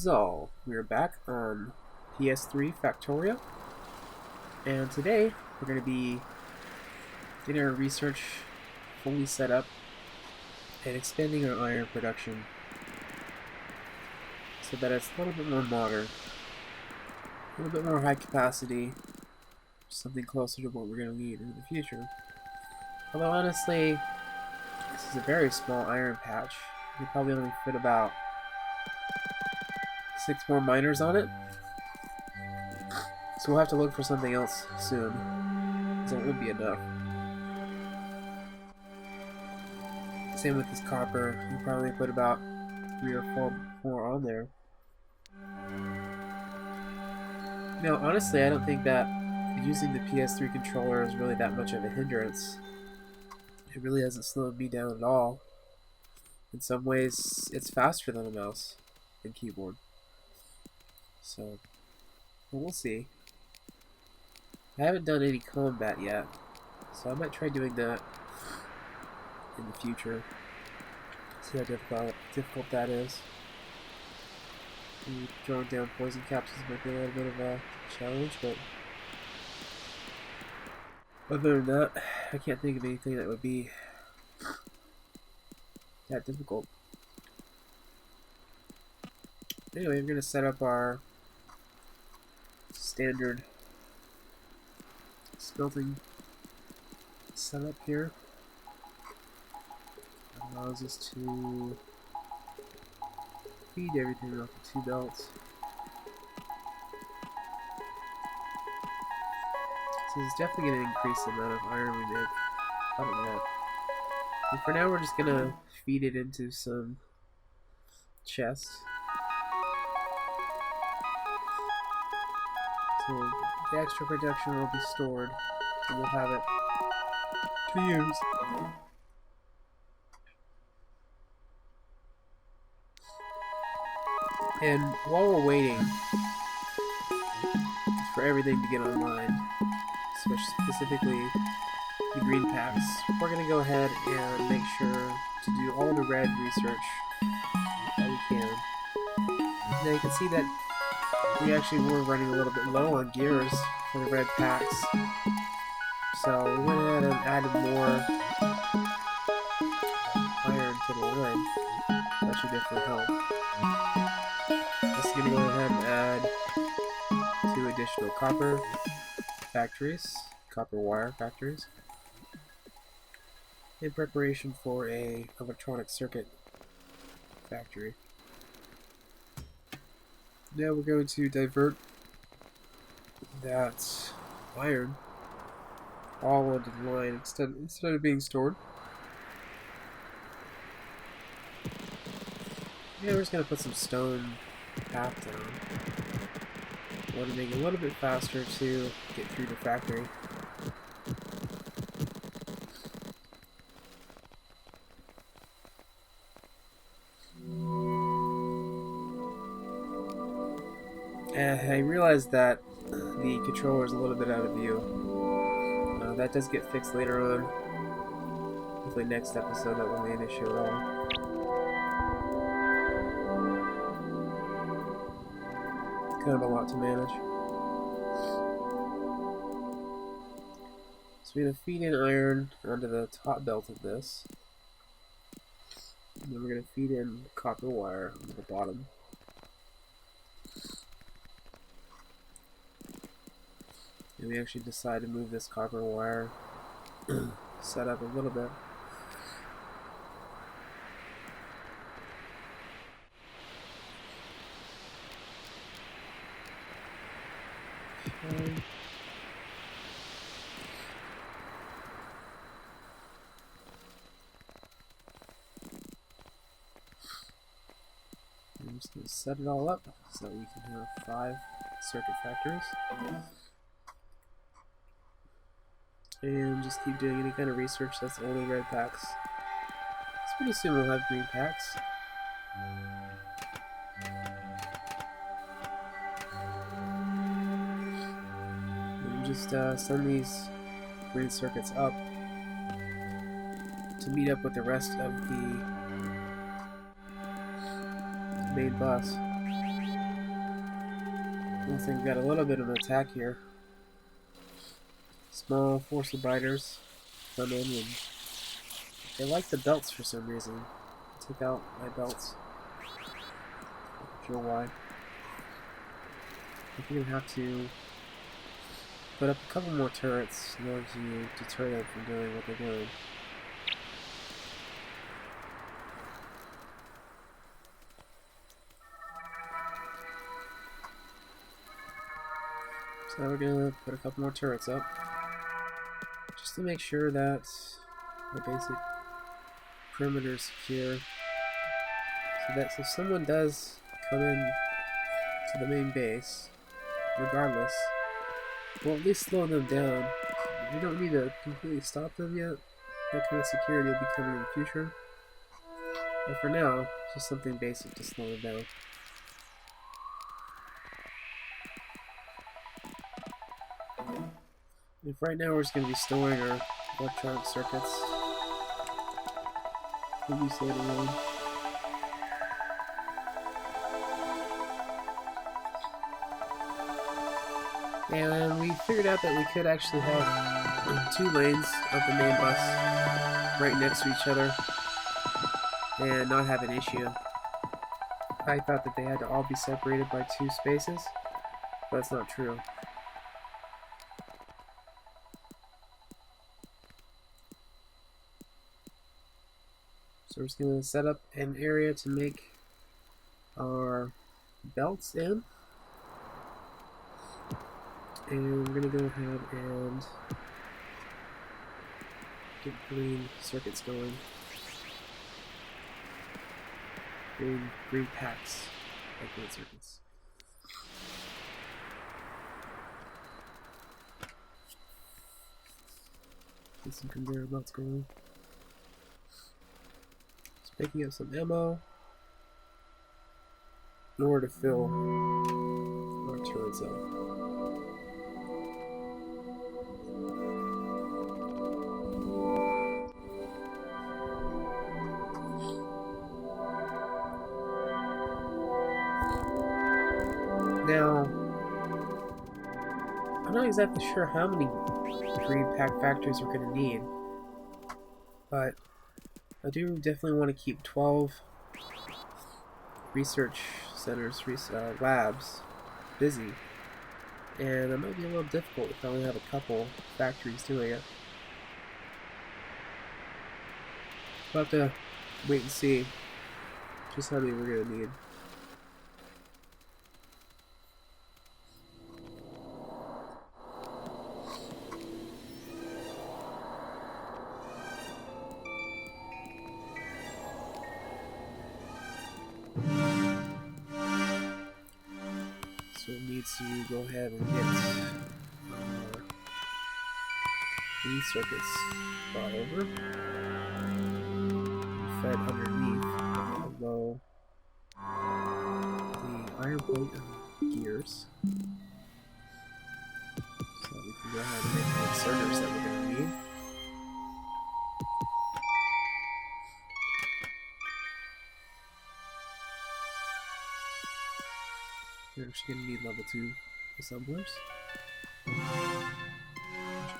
So, we're back on PS3 Factorio, and today we're going to be getting our research fully set up and expanding our iron production so that it's a little bit more modern, a little bit more high capacity, something closer to what we're going to need in the future. Although honestly, this is a very small iron patch. We probably only fit about 6 more miners on it. So we'll have to look for something else soon, because it won't be enough. Same with this copper. We'll probably put about 3 or 4 more on there. Now, honestly, I don't think that using the PS3 controller is really that much of a hindrance. It really hasn't slowed me down at all. In some ways, it's faster than a mouse and keyboard. So, we'll see. I haven't done any combat yet, so I might try doing that in the future. See how difficult that is. And throwing down poison capsules might be a little bit of a challenge, but other than that, I can't think of anything that would be that difficult. Anyway, I'm going to set up our standard smelting setup here. That allows us to feed everything off the 2 belts. So it's definitely going to increase the amount of iron we make out of that. And for now, we're just going to feed it into some chests. So the extra production will be stored, and we'll have it to use. And while we're waiting for everything to get online, specifically the green packs, we're going to go ahead and make sure to do all the red research that we can. Now you can see that we actually were running a little bit low on gears for the red packs, so we went ahead and added more iron to the line. That should definitely help. Just going to go ahead and add 2 additional copper factories, copper wire factories, in preparation for a electronic circuit factory. Now we're going to divert that iron all onto the line instead of being stored. Yeah, we're just going to put some stone path down. I want to make it a little bit faster to get through the factory. I realized that the controller is a little bit out of view. That does get fixed later on. Hopefully next episode that won't be an issue at all. It's kind of a lot to manage. So we're going to feed in iron onto the top belt of this. And then we're going to feed in copper wire on the bottom. And we actually decide to move this copper wire set up a little bit. Okay. I'm just going to set it all up so that we can have 5 circuit factories. And just keep doing any kind of research that's only red packs. So pretty soon we'll have green packs. And just send these green circuits up to meet up with the rest of the main bus. Looks like we got a little bit of an attack here. Small force of biters come in and they like the belts for some reason. I took out my belts. Not sure why. I think I'm gonna have to put up a couple more turrets in order to deter them from doing what they're doing. So we're gonna put a couple more turrets up, just to make sure that the basic perimeter is secure, so that if someone does come in to the main base, regardless, we'll at least slow them down. We don't need to completely stop them yet. That kind of security will be coming in the future. But for now, just something basic to slow them down. If right now we're just going to be storing our electronic circuits, we'll use later on. And we figured out that we could actually have 2 lanes of the main bus right next to each other and not have an issue. I thought that they had to all be separated by 2 spaces, but that's not true. So we're just going to set up an area to make our belts in. And we're going to go ahead and get green circuits going. Green packs of green circuits. Get some conveyor belts going. Just picking up some ammo in order to fill our turrets up. Now, I'm not exactly sure how many green pack factories we're going to need, but I do definitely want to keep 12 research centers, labs, busy, and it might be a little difficult if I only have a couple factories doing it. We'll have to wait and see just how many we're going to need. So it needs to go ahead and get these circuits brought over, fed underneath below the iron plate and gears, so we can go ahead and make the inserters that we're going to need. We're actually going to need level 2 assemblers, which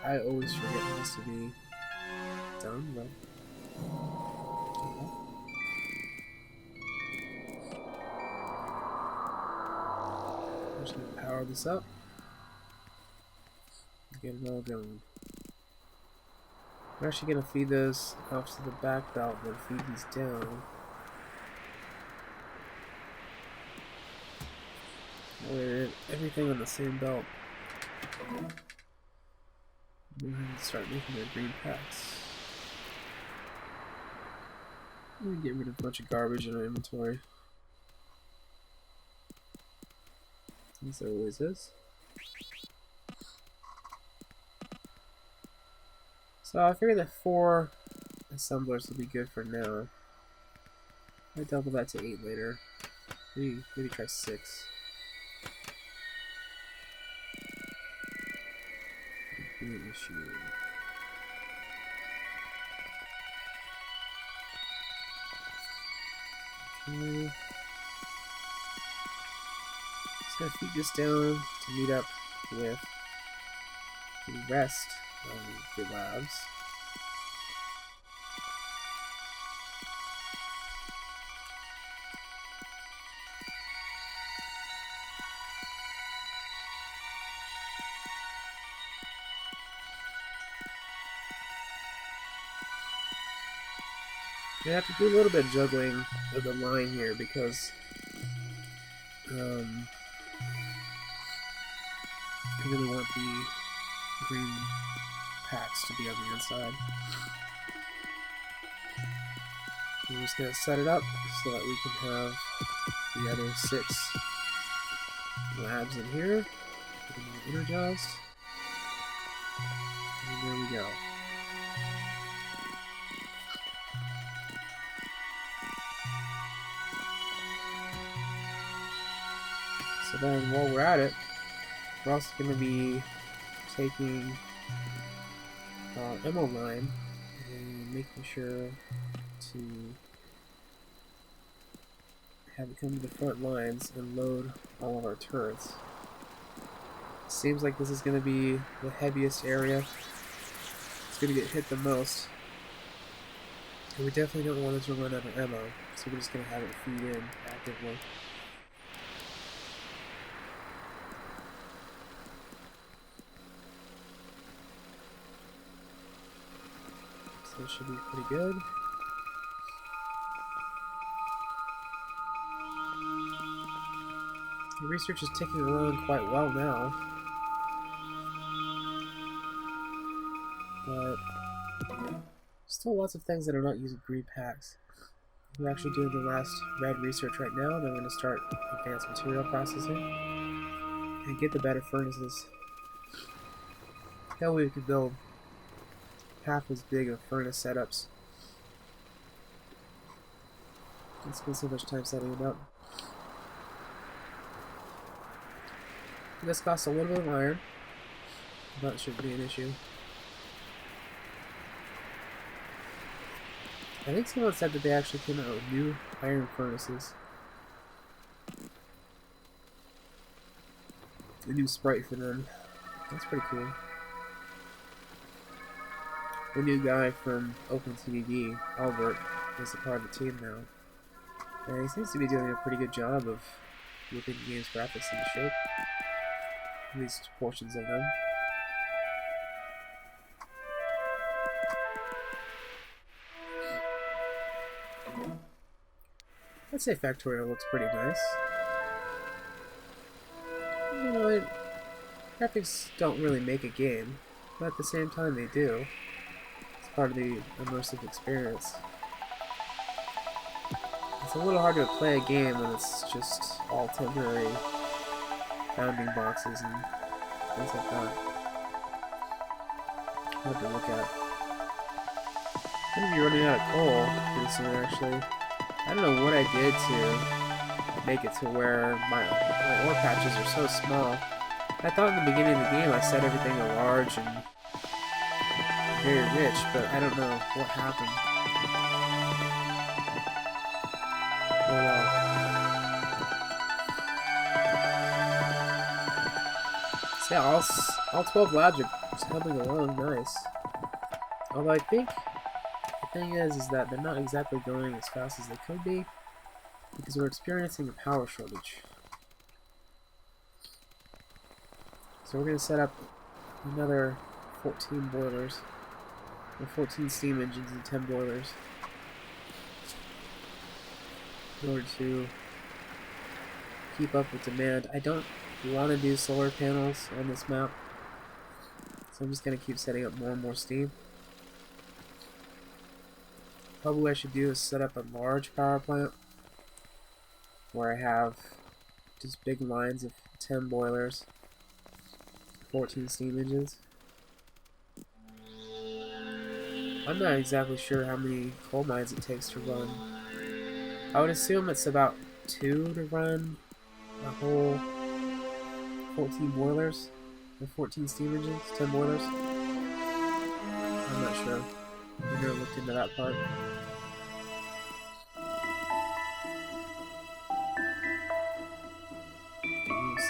I always forget has to be done, but I'm just going to power this up and get it all going. We're actually going to feed those off to the back belt and then feed these down. Everything on the same belt. We're going to start making our green packs. We're going to get rid of a bunch of garbage in our inventory, as there always is. So I figured that 4 assemblers would be good for now. I double that to 8 later. Maybe try 6. Issue. Okay. gonna feed this down to meet up with the rest of the labs. I have to do a little bit of juggling of the line here because I really want the green packs to be on the inside. We're just going to set it up so that we can have the other 6 labs in here. Get them all energized. And there we go. So then while we're at it, we're also going to be taking our ammo line and making sure to have it come to the front lines and load all of our turrets. Seems like this is going to be the heaviest area. It's going to get hit the most. And we definitely don't want it to run out of ammo, so we're just going to have it feed in actively. So it should be pretty good. The research is ticking along quite well now. But still lots of things that are not using green packs. We're actually doing the last red research right now, then we're going to start advanced material processing and get the better furnaces. That way we can build half as big of furnace setups. Don't spend so much time setting them up. This costs a little bit of iron, but it shouldn't be an issue. I think someone said that they actually came out with new iron furnaces. A new sprite for them. That's pretty cool. The new guy from OpenTDD, Albert, is a part of the team now. And he seems to be doing a pretty good job of whipping the game's graphics into shape. At least portions of them. I'd say Factorio looks pretty nice. You know, graphics don't really make a game, but at the same time they do. It's part of the immersive experience. It's a little hard to play a game when it's just all temporary bounding boxes and things like that. Hard to look at. I'm gonna be running out of coal pretty soon, actually. I don't know what I did to make it to where my ore patches are so small. I thought in the beginning of the game I set everything to large and very rich, but I don't know what happened. Oh well. So yeah, all 12 labs are just humming along nice. Although I think the thing is that they're not exactly going as fast as they could be because we're experiencing a power shortage. So we're going to set up another 14 boilers, or 14 steam engines and 10 boilers in order to keep up with demand. I don't want to do solar panels on this map, so I'm just going to keep setting up more and more steam. Probably what I should do is set up a large power plant where I have just big lines of 10 boilers, 14 steam engines. I'm not exactly sure how many coal mines it takes to run. I would assume it's about 2 to run a whole 14 boilers, or 14 steam engines, 10 boilers. I'm not sure. I've never looked into that part.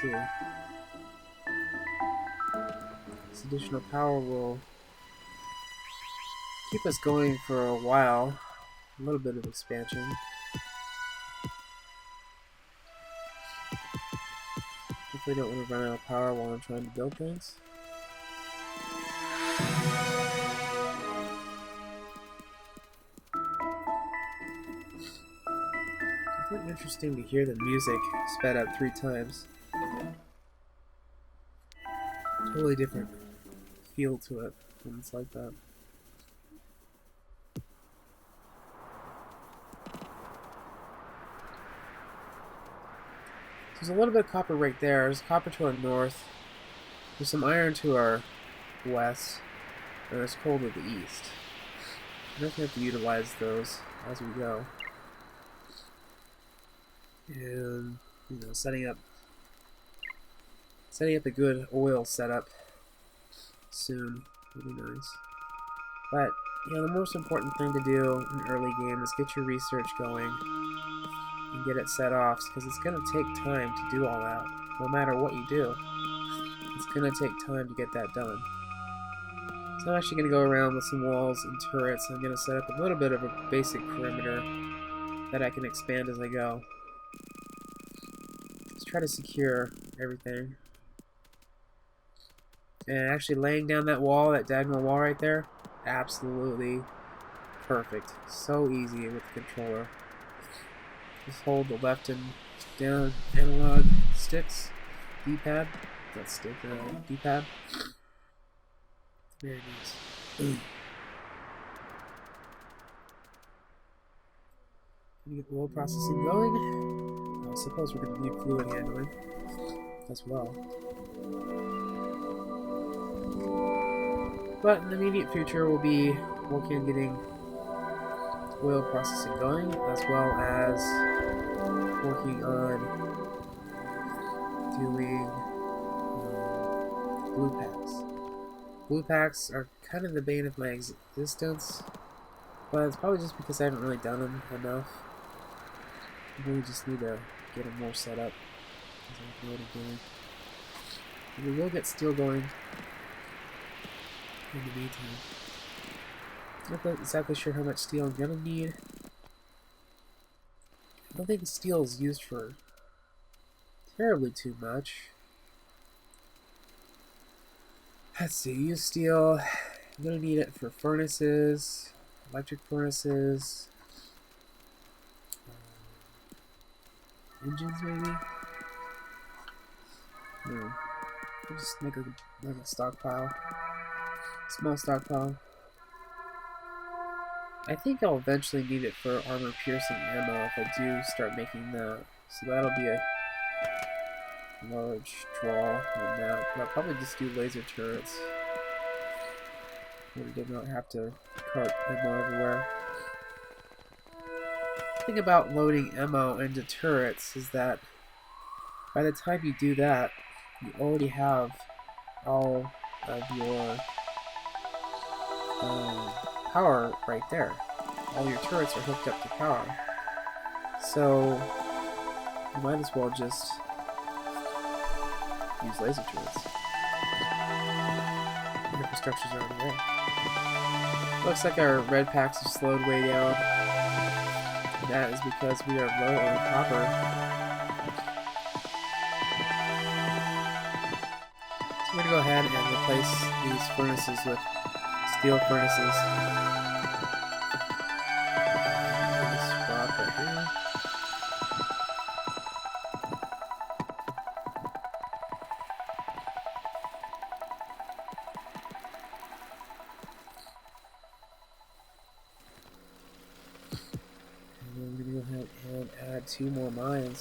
see. This additional power will keep us going for a while. A little bit of expansion. Hopefully don't want to run out of power while I'm trying to build things. Definitely interesting to hear the music sped up 3 times. Totally different feel to it when it's like that. There's a little bit of copper right there. There's copper to our north. There's some iron to our west. And there's coal to the east. We're going to have to utilize those as we go. And, you know, setting up a good oil setup soon would be nice. But, you know, the most important thing to do in early game is get your research going and get it set off, because it's going to take time to do all that. No matter what you do, it's going to take time to get that done. So I'm actually going to go around with some walls and turrets. I'm going to set up a little bit of a basic perimeter that I can expand as I go. Let's try to secure everything. And actually laying down that wall, that diagonal wall right there, absolutely perfect. So easy with the controller. Just hold the left and down analog sticks, D-pad. That's stick, D-pad. Very nice. Get the oil processing going. I suppose we're going to need fluid handling as well. But in the immediate future, we'll be working on getting oil processing going, as well as working on doing blue packs. Blue packs are kind of the bane of my existence, but it's probably just because I haven't really done them enough. I really just need to get them more set up. And we will get steel going in the meantime. I'm not exactly sure how much steel I'm gonna need. I don't think steel is used for terribly too much. Let's see, use steel. I'm gonna need it for furnaces, electric furnaces, engines maybe. No, I'll just make a stockpile, small stockpile. I think I'll eventually need it for armor piercing ammo if I do start making that. So that'll be a large draw on that. But I'll probably just do laser turrets. We did not have to cart ammo everywhere. The thing about loading ammo into turrets is that by the time you do that, you already have all of your power right there. All your turrets are hooked up to power. So you might as well just use laser turrets. The infrastructures are on the way. Looks like our red packs have slowed way down. And that is because we are low on copper. So we're going to go ahead and replace these furnaces with steel furnaces. This rock right here. And we're going to go ahead and add 2 more mines,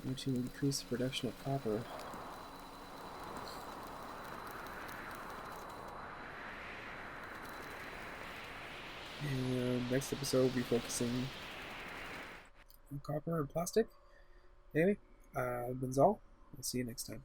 which will increase the production of copper. And next episode we'll be focusing on copper and plastic. Anyway, Benzal. I'll see you next time.